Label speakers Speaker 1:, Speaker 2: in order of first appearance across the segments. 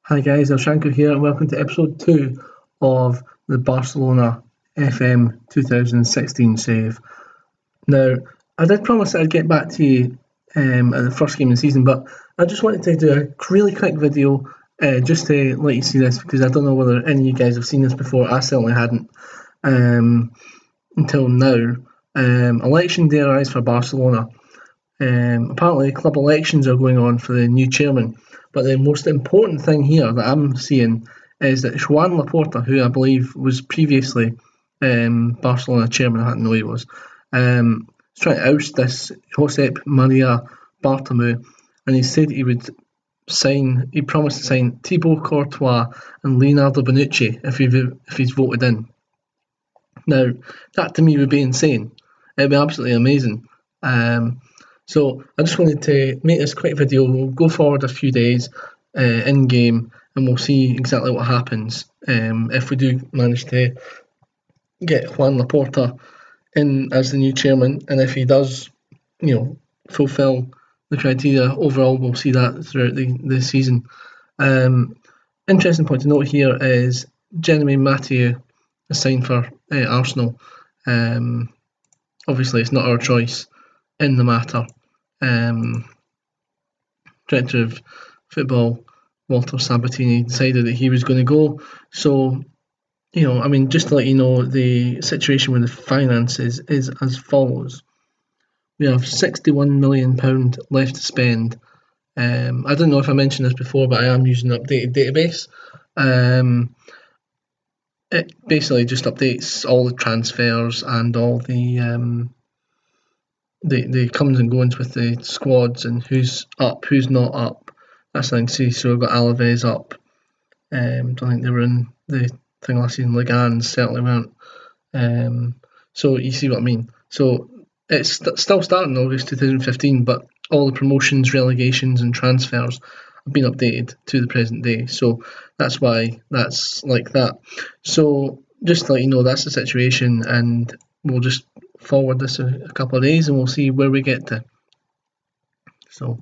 Speaker 1: Hi guys, Elshanko here and welcome to episode 2 of the Barcelona FM 2016 save. Now, I did promise that I'd get back to you at the first game of the season, but I just wanted to do a really quick video just to let you see this because I don't know whether any of you guys have seen this before. I certainly hadn't until now. Election day arrives for Barcelona. Apparently, club elections are going on for the new chairman. But the most important thing here that I'm seeing is that Joan Laporta, who I believe was previously Barcelona chairman, I didn't know he was, is trying to oust this Josep Maria Bartomeu, and he said he would he promised to sign Thibaut Courtois and Leonardo Bonucci if he's voted in. Now, that to me would be insane. It'd be absolutely amazing. So I just wanted to make this quick video. We'll go forward a few days in game and we'll see exactly what happens if we do manage to get Juan Laporta in as the new chairman, and if he does, fulfil the criteria overall, we'll see that throughout the season. Interesting point to note here is Jeremy Mathieu is signed for Arsenal. Obviously, it's not our choice in the matter. Director of football Walter Sabatini decided that he was going to go. So, just to let you know, the situation with the finances is as follows. We have £61 million left to spend. I don't know if I mentioned this before, but I am using an updated database. It basically just updates all the transfers and all the comes and goings with the squads and who's up, who's not up. That's the thing. See, so we've got Alaves up. Don't think they were in the thing last season. Ligan certainly weren't. So you see what I mean. So it's still starting August 2015, but all the promotions, relegations, and transfers have been updated to the present day. So that's why that's like that. So just to let you know, that's the situation, and we'll just forward this a couple of days and we'll see where we get to. So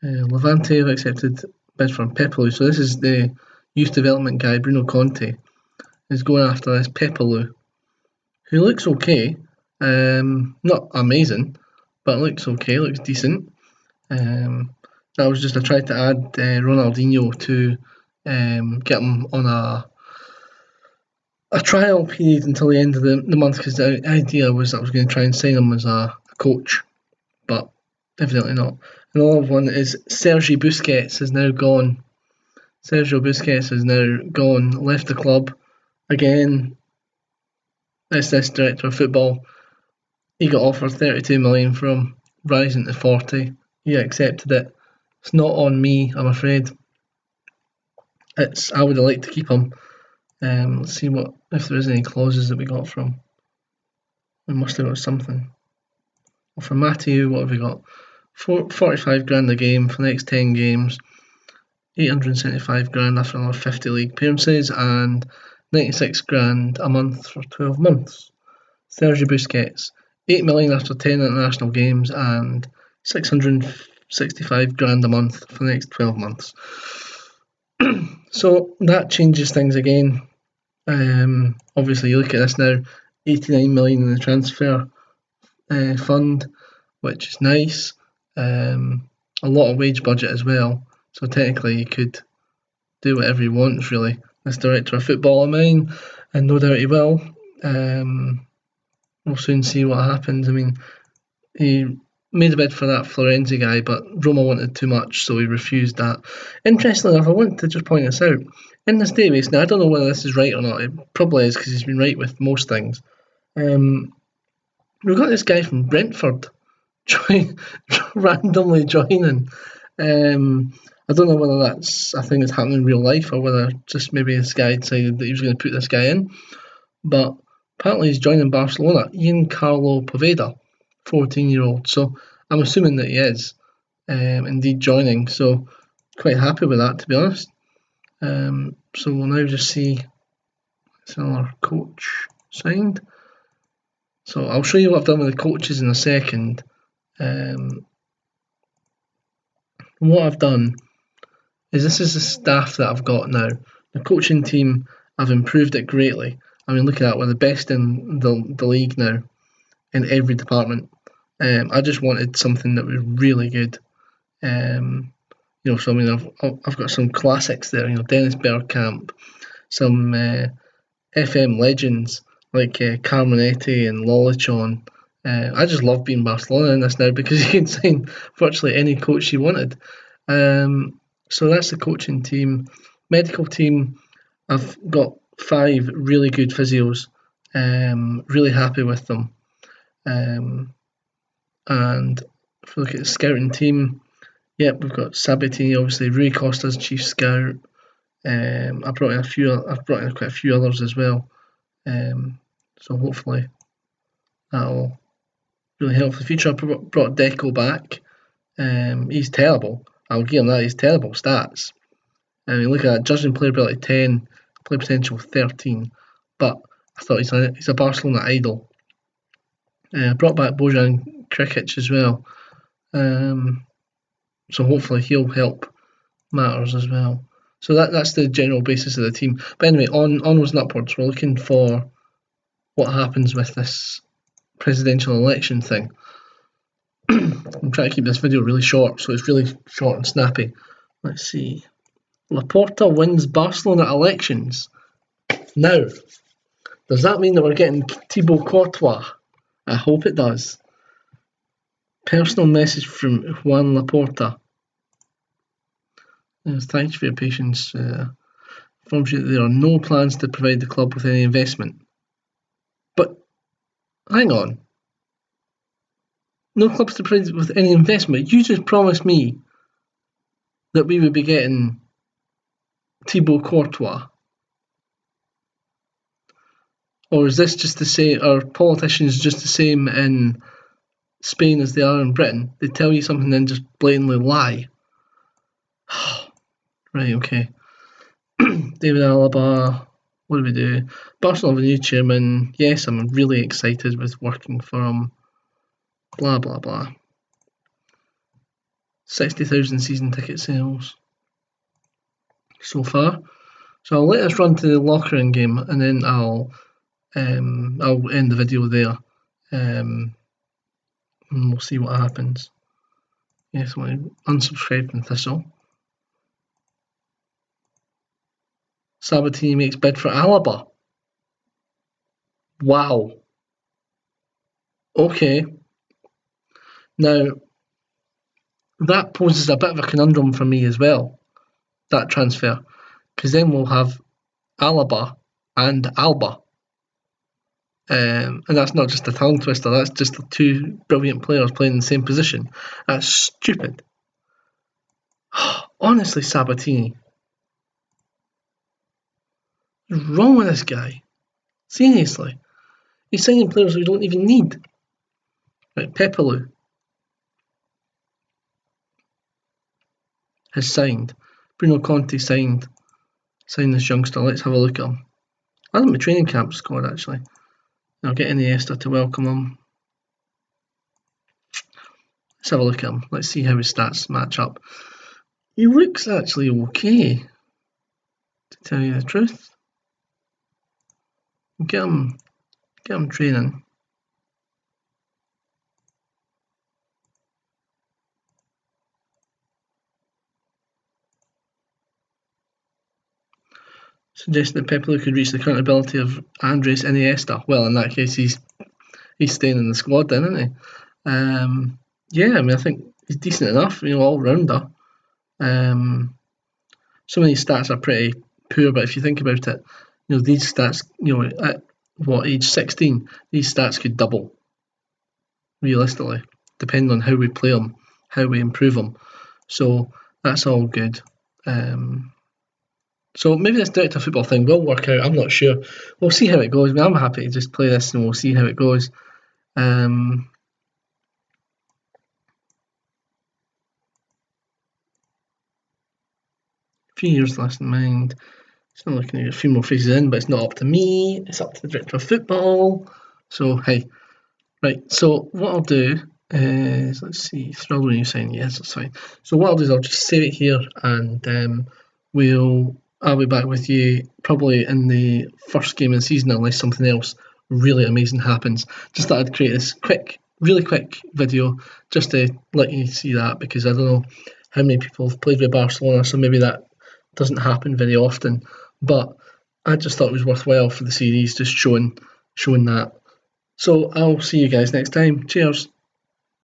Speaker 1: Levante have accepted bid from Pepelu. So this is the youth development guy, Bruno Conte, is going after this Pepelu, who looks okay. Not amazing, but looks okay, looks decent. That was just a try to add Ronaldinho to get him on a trial period until the end of the month, because the idea was that I was going to try and sign him as a coach, but evidently not. Another one is Sergi Busquets is now gone. Sergio Busquets is now gone, left the club. Again, it's this director of football. He got offered 32 million from rising to 40. He accepted it. It's not on me, I'm afraid. I would have liked to keep him. Let's see if there is any clauses that we got from. We must have got something. Well, from Matthew, what have we got? 45 grand a game for the next 10 games, 875 grand after another 50 league appearances, and 96 grand a month for 12 months. Sergio Busquets, 8 million after 10 international games, and 665 grand a month for the next 12 months. So that changes things again. Obviously, you look at this now, 89 million in the transfer fund, which is nice. A lot of wage budget as well. So technically, you could do whatever he wants, really. This director of football of mine, and no doubt he will. We'll soon see what happens. I mean, he made a bid for that Florenzi guy, but Roma wanted too much, so he refused that. Interestingly enough, I want to just point this out. In this database, now I don't know whether this is right or not. It probably is, because he's been right with most things. We've got this guy from Brentford randomly joining. I don't know whether that's a thing that's happening in real life or whether just maybe this guy decided that he was going to put this guy in. But apparently he's joining Barcelona. Ian Carlo Poveda, 14-year-old. So I'm assuming that he is indeed joining. So quite happy with that, to be honest. So we'll now just see another coach signed. So I'll show you what I've done with the coaches in a second. What I've done is this is the staff that I've got now. The coaching team, I've improved it greatly. I mean, look at that, we're the best in the league now in every department. I just wanted something that was really good. So I mean, I've got some classics there. Dennis Bergkamp, some FM legends like Carmonetti and Lollichon. I just love being Barcelona in this now because you can sign virtually any coach you wanted. So that's the coaching team. Medical team, I've got 5 really good physios. Really happy with them. And if we look at the scouting team, we've got Sabatini, obviously Rui Costa's chief scout. I've brought in quite a few others as well. So hopefully that'll really help for the future. I brought Deco back. He's terrible. I'll give him that. He's terrible stats. I mean, look at that. Judging player ability 10, play potential 13. But I thought he's a Barcelona idol. Brought back Bojan Krikic as well. So hopefully he'll help matters as well. So that's the general basis of the team. But anyway, onwards and upwards. We're looking for what happens with this presidential election thing. I'm trying to keep this video really short, so it's really short and snappy. Let's see. Laporta wins Barcelona elections. Now, does that mean that we're getting Thibaut Courtois? I hope it does. Personal message from Juan Laporta. Thanks for your patience. Informs you that there are no plans to provide the club with any investment. But, hang on. No clubs to provide with any investment? You just promised me that we would be getting Thibaut Courtois. Or is this just the same? Are politicians just the same in Spain as they are in Britain? They tell you something and then just blatantly lie. Right, okay. David Alaba, what do we do? Barcelona have a new chairman. Yes, I'm really excited with working for him. Blah, blah, blah. 60,000 season ticket sales so far. So I'll let us run to the locker room game and then I'll end the video there. And we'll see what happens. Yes, I unsubscribe from Thistle. Sabatini makes bid for Alaba. Wow. Okay. Now, that poses a bit of a conundrum for me as well, that transfer. Because then we'll have Alaba and Alba. And that's not just a tongue twister, that's just 2 brilliant players playing in the same position. That's stupid. Honestly, Sabatini. What's wrong with this guy? Seriously. He's signing players we don't even need. Right, Pepelu has signed. Bruno Conte signed this youngster. Let's have a look at him. I think my training camp squad actually. I'll get Iniesta to welcome him. Let's have a look at him. Let's see how his stats match up. He looks actually okay, to tell you the truth. Get him training. Suggesting that Pepelu could reach the current ability of Andres Iniesta. Well, in that case, he's staying in the squad then, isn't he? Yeah, I mean, I think he's decent enough, all rounder. Some of these stats are pretty poor, but if you think about it, these stats, at age 16, these stats could double, realistically, depending on how we play them, how we improve them. So that's all good. So maybe this director of football thing will work out. I'm not sure. We'll see how it goes. I mean, I'm happy to just play this and we'll see how it goes. A few years less in mind. Still looking at a few more faces in, but it's not up to me. It's up to the director of football. So, hey. Right, so what I'll do Let's see, thrilled when you sign. Yes, that's fine. So what I'll do is I'll just save it here, and I'll be back with you probably in the first game of the season, unless something else really amazing happens. Just thought I'd create this really quick video just to let you see that, because I don't know how many people have played with Barcelona, so maybe that doesn't happen very often. But I just thought it was worthwhile for the series, just showing that. So I'll see you guys next time. Cheers.